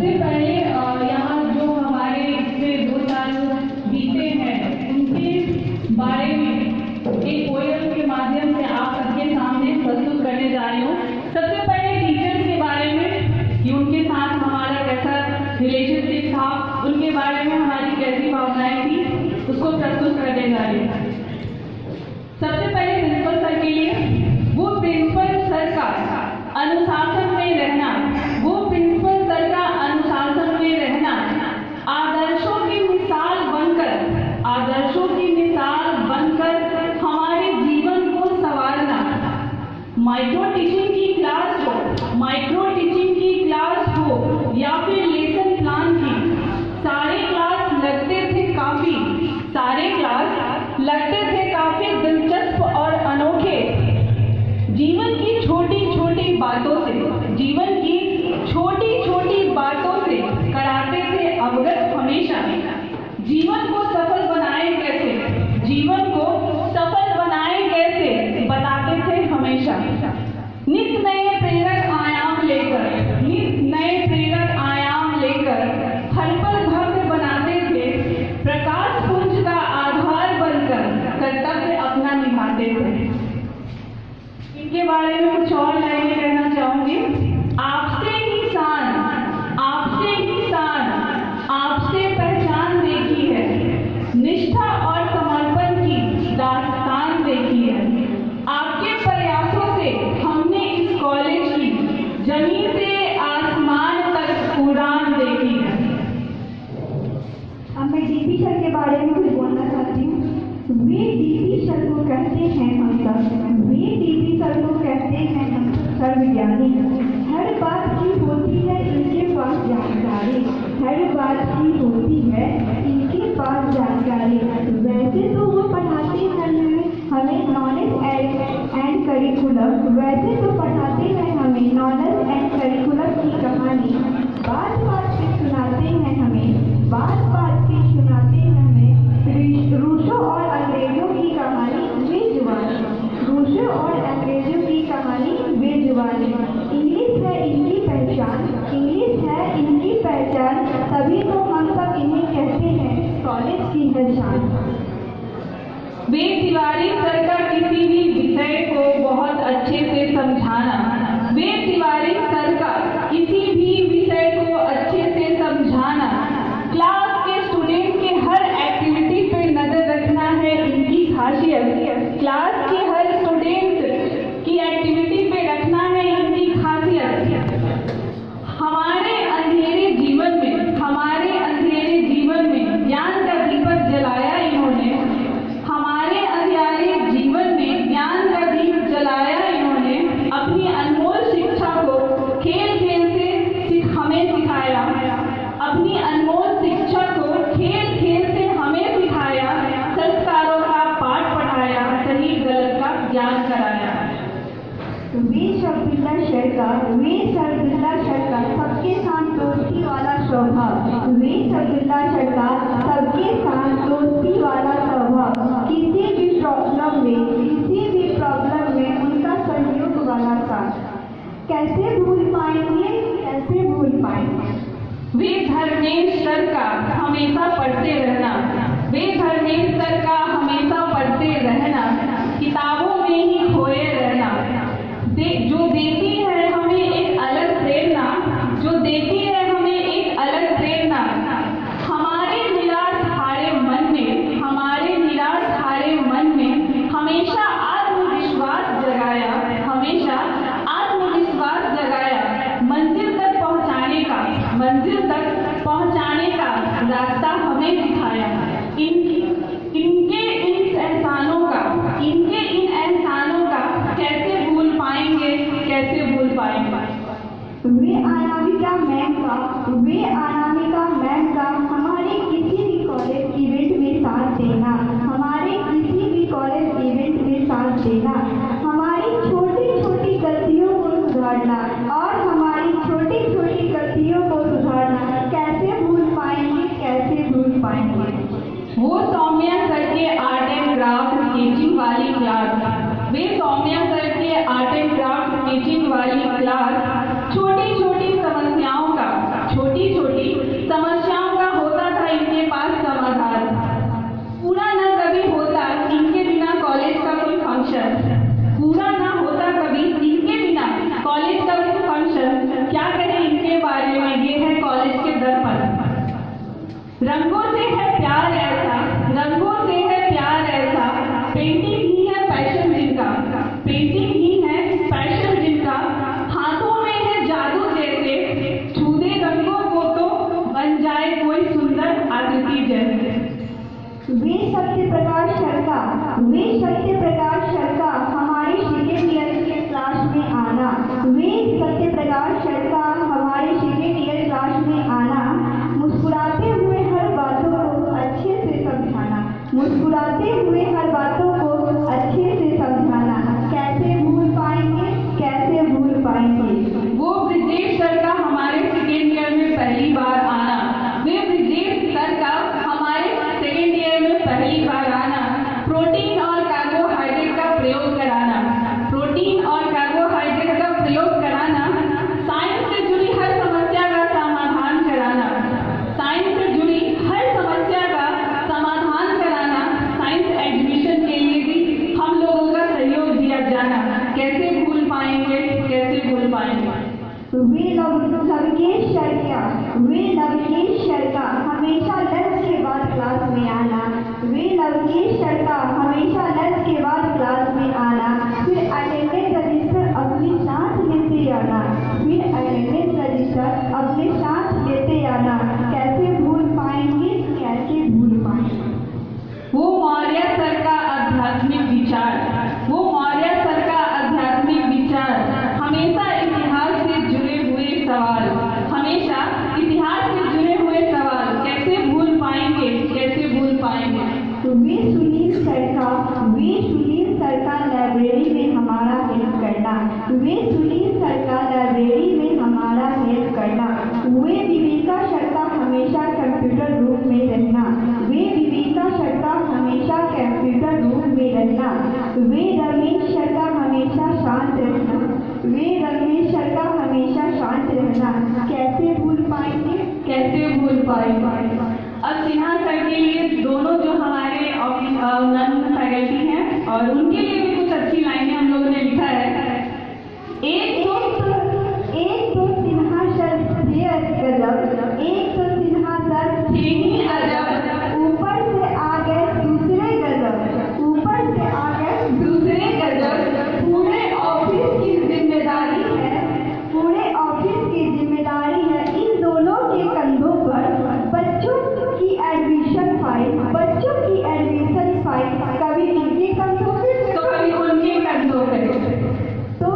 सबसे पहले यहाँ जो हमारे पिछले 2 साल बीते हैं उनके बारे में एक पोएम के माध्यम से आप सबके सामने प्रस्तुत करने जा रही हूँ। सबसे पहले टीचर्स के बारे में कि उनके साथ हमारा कैसा रिलेशनशिप था, उनके बारे में हमारी कैसी भावनाएं थी, उसको प्रस्तुत करने जा रही हूँ। सबसे पहले प्रिंसिपल सर के लिए, वो प्रिंसिपल सर का अनुशासन में रहना, वो प्रिंसिपल सर का अनुशासन में रहना, आदर्शों की मिसाल बनकर हमारे जीवन को संवारना। माइक्रो टीचिंग की क्लास हो या फिर लेसन प्लान की, सारे क्लास लगते थे काफी दिलचस्प और अनोखे। जीवन की छोटी छोटी बातों से कराते थे अवगत हमेशा। जीवन को सफल बनाए कैसे बताते थे हमेशा। नित नए प्रेरक आयाम लेकर हर पल भव्य बनाते थे। प्रकाश पुंज का आधार बनकर कर्तव्य अपना निभाते थे। इनके बारे में कुछ और लाइनें कहना चाहूंगी। आपसे पहचान देखी है, निष्ठा और समर्पण की दास्तान देखी है। आपके प्रयासों से हमने इस कॉलेज की जमीन से आसमान तक उड़ान देखी है। अब मैं डीपी सर के बारे में कुछ बोलना चाहती हूँ। वे डीपी सर को कहते हैं हम सर्वज्ञानी। हर बात की होती है इनके पास जानकारी, वैसे तो वो पढ़ाते हैं हमें नॉलेज एंड करिकुलम की कहानी। बात बात पे सुनाते हैं हमें रूसों और अंग्रेजों की कहानी बेजुबानी। इंग्लिश है इनकी पहचान, तभी तो हम सब इन्हें कहते हैं कॉलेज की है शान। वे तिवारी सर का किसी भी विषय को बहुत अच्छे से समझाना, क्लास के स्टूडेंट के हर एक्टिविटी पे नजर रखना है इनकी खासियत। हमारे अंधेरे जीवन में ज्ञान का दीपक जलाया इन्होंने। अपनी अनमोल शिक्षा को खेल खेल से हमें सिखाया। संस्कारों का पाठ पढ़ाया, सही गलत का ज्ञान कराया। वे शब्दुल्लाह सर का सबके साथ दोस्ती वाला स्वभाव। किसी भी प्रॉब्लम में उनका सहयोग वाला साथ। कैसे भूल पाएंगे। वे धर्मेश सर का हमेशा पढ़ते रहना, किताबों में ही खोए रहना। जो देती है हमें एक अलग प्रेरणा, हमारे निराश हारे मन में हमेशा आत्मविश्वास जगाया। मंजिल तक पहुंचाने का रास्ता हमें दिखाया। इनके इन एहसानों का कैसे भूल पाएंगे। वे अनामिका मैम का हमारे किसी भी कॉलेज इवेंट में साथ देना। हमारी छोटी छोटी गलतियों को सुधारना। कैसे भूल पाएंगे। वो रंगों से है प्यार ऐसा, रंगों से है प्यार ऐसा, पेंटिंग ही है पैशन जिनका, पेंटिंग ही है पैशन जिनका, हाथों में है जादू जैसे, छू दे रंगों को तो बन जाए कोई सुंदर आकृति जैसे। वे सत्य प्रकाश शर्मा, वे सत्य प्रकाश शर्मा हमारे सेकेंड ईयर के क्लास में आना, वे सत्य प्रकाश शर्मा हमारे सेकेंड ईयर क्लास में आना, मुस्कुराते हुए हर बातों को अच्छे से समझाना, मुस्कुराते हुए हर बातों को अच्छे से समझाना, कैसे भूल पाएंगे, कैसे भूल पाएंगे। वो ब्रिजेश सर का हमारे सेकेंड ईयर में पहली बार आना, वे ब्रिजेश सर का हमारे सेकेंड ईयर में पहली बार आना, प्रोटीन और कार्बोहाइड्रेट का प्रयोग कराना, प्रोटीन और कार्बोहाइड्रेट का प्रयोग कराना, साइंस से जुड़ी हर समस्या का समाधान कराना, साइंस से जुड़ी हर समस्या का समाधान कराना, साइंस एग्जीबिशन के लिए भी हम लोगों का सहयोग दिया जाना, कैसे भूल पाएंगे, कैसे भूल पाएंगे। वे लवकेश शर्मा, वे लवकेश शर्मा हमेशा लंच के बाद क्लास में आना, वे लवकेश शर्मा हमेशा लंच के बाद क्लास में आना, फिर अटेंडेंस रजिस्टर अपने साथ लेते आना, फिर अटेंडेंस रजिस्टर अपने साथ लेते आना, कैसे भूल पाएंगे, कैसे भूल पाएंगे। वो मौर्य सर का आध्यात्मिक विचार, वो मौर्य सर का आध्यात्मिक विचार, हमेशा इतिहास से जुड़े हुए सवाल, हमेशा इतिहास से जुड़े हुए सवाल, कैसे भूल पाएंगे, कैसे भूल पाएंगे। वे सुनील सर का लाइब्रेरी में हमारा हेल्प करना, वे सुनील सर का लाइब्रेरी में हमारा हेल्प करना, वे विवेका सर का हमेशा कंप्यूटर रूम में रहना, वे विवेका सर का हमेशा कंप्यूटर रूम में रहना, वे रमेश सर का हमेशा शांत रहना, वे रमेश सर का हमेशा शांत रहना, कैसे भूल पाएंगे, कैसे भूल पाएंगे। अब सिन्हा सर के लिए दोनों जो हमारे नन फैकल्टी हैं और उनके लिए भी कुछ अच्छी लाइनें हम लोगों ने लिखा है। एक तो सिन्हा सर थे गजब, एक तो सिन्हा सर थे ही अजब, ऊपर से आ गए दूसरे गजब, ऊपर से आ गए दूसरे गजब, पूरे ऑफिस की जिम्मेदारी है, पूरे ऑफिस की जिम्मेदारी है इन दोनों के कंधों पर, बच्चों की एडमिशन फाइल, बच्चों की एडमिशन फाइल कभी इनके कंधों पे तो कभी उनके कंधों पे, तो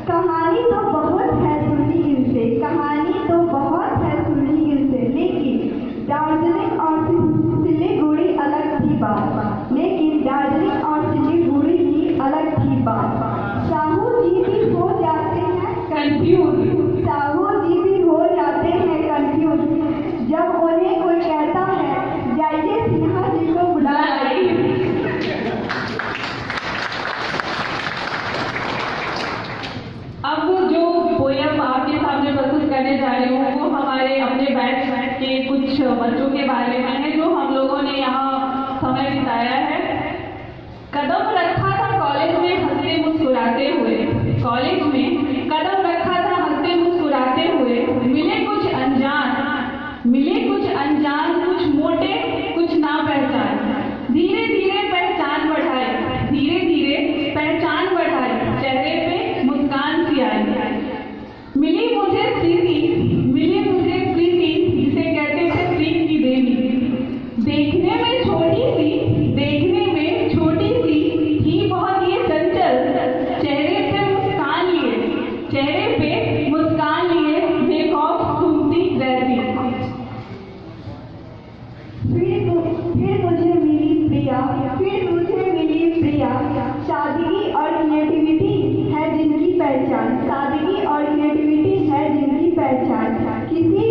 कहानी तो बहुत है सुनी इनसे, कहानी तो बहुत है सुनी इनसे, लेकिन दार्जिलिंग और सिलीगुड़ी अलग थी बात, लेकिन दार्जिलिंग और सिलीगुड़ी की अलग थी बात। साहू जी भी हो जाते हैं कंफ्यूज, साहू जी भी हो जाते हैं कंफ्यूज, जब उन्हें कोई कहता है जाइए सिन्हा जी को बुला लाइए। अब जो पोयम आपके सामने प्रस्तुत करने जा रही हूँ वो हमारे अपने बैच के कुछ बच्चों के बारे में है जो हम लोगों ने यहाँ समय बिताया है। कदम रखा था कॉलेज में हंसते मुस्कुराते हुए, कॉलेज में कदम रखा था हंसते मुस्कुराते हुए, मिले कुछ अनजान, कुछ मोटे कुछ ना पहचान, धीरे धीरे पहचान बढ़ाई, धीरे धीरे पहचान बढ़ाई, चेहरे पे मुस्कान सी आई, मिली मुझे प्रीति जिसे कहते थे प्रीत की देवी, देखने में छोटी सी ही बहुत ये चंचल, चेहरे पे मुस्कान लिए बेखौफ घूमती रहती। फिर मुझे मिली प्रिया, सादगी और क्रिएटिविटी है जिनकी पहचान, सादगी और क्रिएटिविटी है जिनकी पहचान, किसी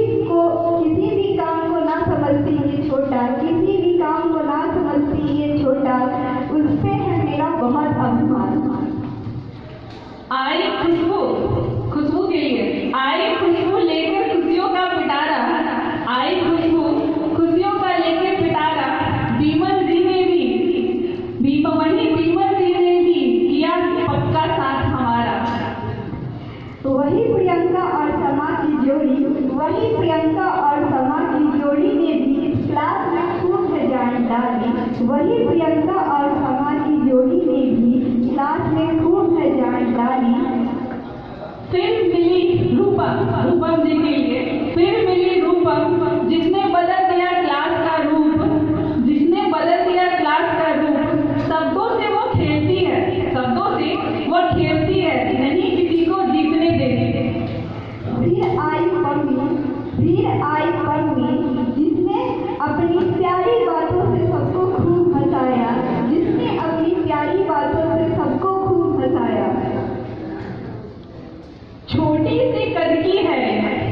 भी काम को ना समझती ये छोटा, किसी भी काम को ना समझती ये छोटा, उस पे है मेरा बहुत अभिमान। आई खुशबू के लिए आई खुशबू लेकर खुशियों का पिटारा, आई खुशियों का लेकर पिटारा, बीमल जी ने भी किया पक्का साथ हमारा। वही प्रियंका और समा की जोड़ी ने भी वही प्रियंका और समा की जोड़ी ने भी क्लास में खूब है जान डाली। फिर मिली रूपम जी के लिए फिर मिली रूपम, जिसने बदल दिया क्लास का रूप, जिसने बदल दिया क्लास का रूप। शब्दों से वो खेलती है, शब्दों से वो खेलती है, नहीं किसी को जीतने देती। फिर आई पम्मी, जिसने अपनी प्यारी बातों से सबको खूब हंसाया, जिसने अपनी प्यारी बातों से सबको खूब हंसाया। छोटी सी कद की है,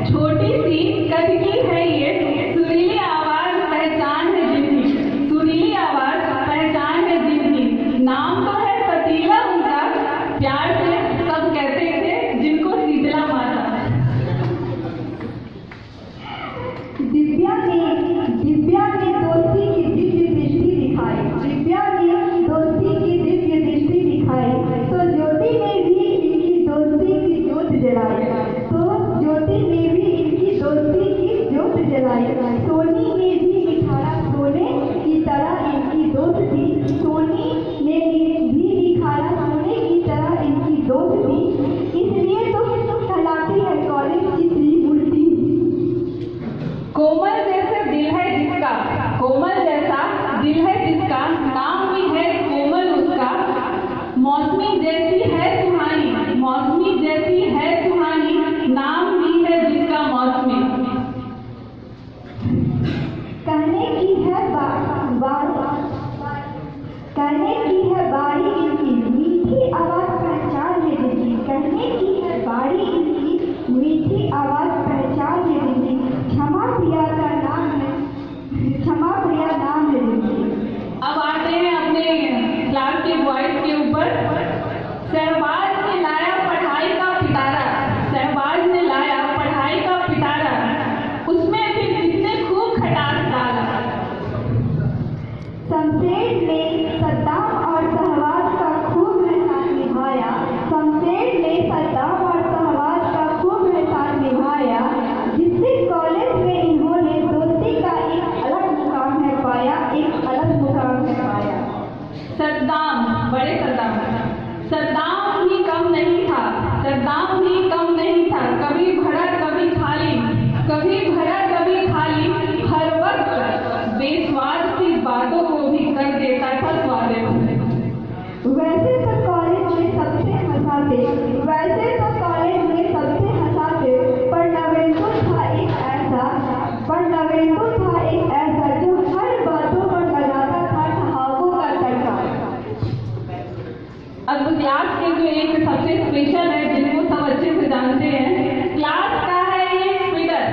छोटी सी कद की है ये, सुरीली आवाज पहचान है जिनकी, सुरीली आवाज पहचान है जिनकी। नाम तो है सतीला उनका, प्यार से सब कहते थे जिनको शीतला माता। दिव्या ने दोस्ती की दिव्य दृष्टि दिखाई, दिव्या ने दोस्ती की दिव्य दृष्टि दिखाई। तो ज्योति ने भी इनकी दोस्ती की ज्योत जलाई, तो ज्योति ने भी इनकी दोस्ती की ज्योत जलाई। सोनी ने भी निखारा सोने की तरह इनकी दोस्ती, सोनी ने भी निखारा सोने की तरह इनकी दोस्ती। इसलिए तो कहलाती है कॉलेज की त्रिमूर्ति। कोमल जैसे दिल है जिसका, कोमल जैसा दिल है जिसका, नाम भी है कोमल उसका। मौसमी जैसी है सुहानी, मौसमी जैसी है सुहानी, नाम भी है जिसका मौसमी। कहने की है बारी इनकी मीठी आवाज पहचान है जिनकी, कहने की है बारी इनकी मीठी आवाज पहचान है जिनकी। क्षमा प्रिया का नाम है, क्षमा प्रिया नाम है जिनकी। अब आते हैं अपने क्लास के बॉयज के ऊपर। शहबाज ने लाया पढ़ाई का पिटारा, शहबाज ने लाया पढ़ाई का पिटारा, उसमें फिर किसने खूब खटास डाला। शमशेर ने सद्दाम और शहबाज का खूब एहसान निभाया, शमशेर ने सद्दाम और शहबाज का खूब एहसान निभाया। जिससे कॉलेज में इन्होंने दोस्ती का एक अलग मुकाम है पाया, एक अलग मुकाम है पाया। सद्दाम, बड़े सद्दाम ही कम नहीं था, सद्दाम ही कम नहीं था। कभी भरा कभी खाली, कभी भरा कभी खाली, हर वक्त बेस्वाद सी बातों को भी कर देता था स्वादिष्ट। वैसे तो कॉलेज में सबसे हंसाते, वैसे तो कॉलेज में सबसे हंसाते, पर नवेंदु था एक ऐसा जो हर बातों पर लगाता था ठहाकों का तड़का। अब क्लास के जो एक सबसे स्पेशल है, जिनको सब अच्छे से जानते हैं, क्लास का है ये स्पीडर,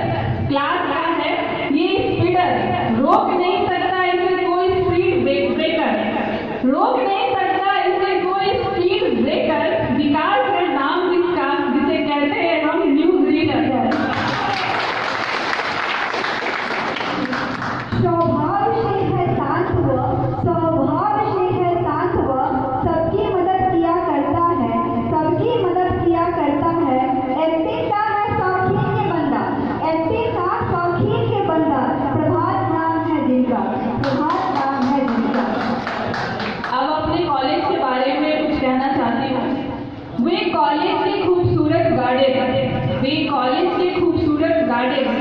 क्लास का है ये स्पीडर। रोक नहीं सकता इसे कोई स्पीड ब्रेकर, रोक नहीं सकता इसे कोई स्पीड ब्रेकर। विकास है नाम जिसका, जिसे कहते हैं हम न्यूज रीडर। स्वभाव से है शांत व सबकी मदद किया करता है, सबकी मदद किया करता है। एक्टिंग का है शौकीन के बंदा, एक्टिंग का शौकीन के बंदा। प्रभात नाम है जिनका, प्रभात नाम है जिनका। अब अपने कॉलेज के बारे में कुछ कहना चाहती हूँ। वे कॉलेज के खूबसूरत गार्डन, वे कॉलेज के खूबसूरत गार्डन,